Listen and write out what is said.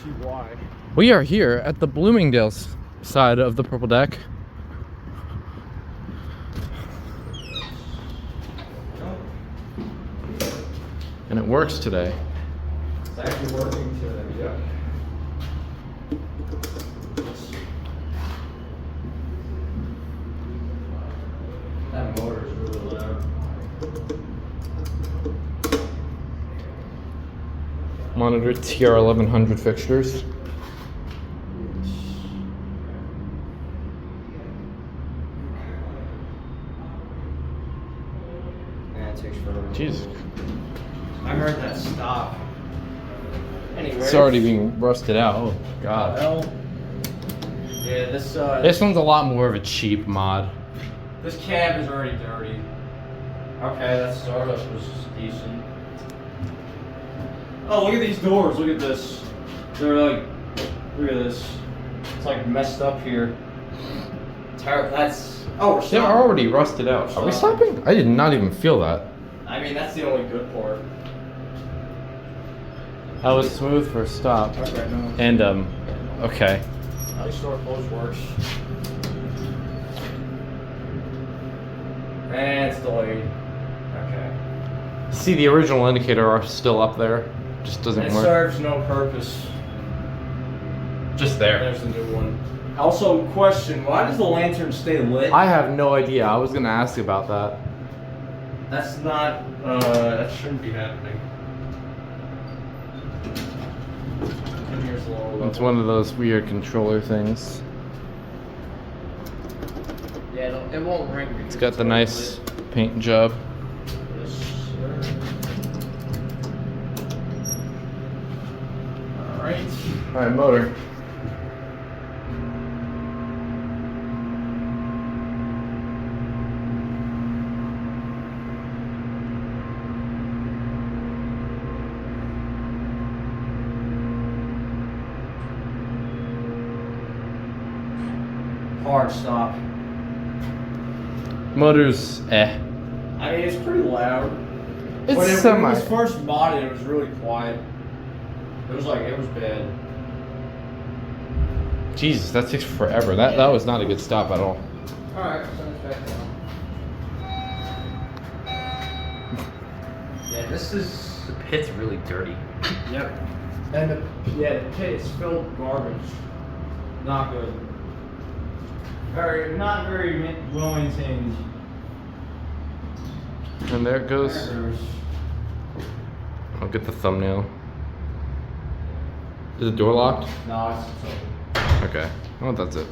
see why. We are here at the Bloomingdale side of the purple deck. And it works today. It's actually working today, yeah. That motor is really loud. Monitor TR1100 fixtures. Man, it takes forever. Jesus. I heard that stop. Anyway. It's already being rusted out. Oh, God. Well, yeah, This one's a lot more of a cheap mod. this cab is already dirty. Okay, that startup was decent. Oh, look at these doors. Look at this. They're like, look at this. It's like messed up here. That's. Oh, we're They're stopping. already rusted out. Are we stopping? I did not even feel that. I mean, that's the only good part. That was smooth for a stop. Okay, no. And, okay. At least door close works. And it's delayed. Okay. See, the original indicator are still up there. Just doesn't It work. serves no purpose. Just there. There's the new one. Also, question, why does the lantern stay lit? I have no idea. I was gonna ask you about that. That's not, that shouldn't be happening. And here's the lower It's level. one of those weird controller things. Yeah, it won't ring. It's got the nice paint job. Yes, sir. Alright. Alright, motor. Hard stop. Motor's I mean, it's pretty loud. It's when it semi. was first modded, it was really quiet. It was bad. Jesus, that takes forever. That was not a good stop at all. Alright, turn it back down. Yeah, this is. The pit's really dirty. Yep. And the pit is filled with garbage. Not good. Not very well maintained. And there it goes. I'll get the thumbnail. Is the door locked? No, it's open. Okay. Well, that's it.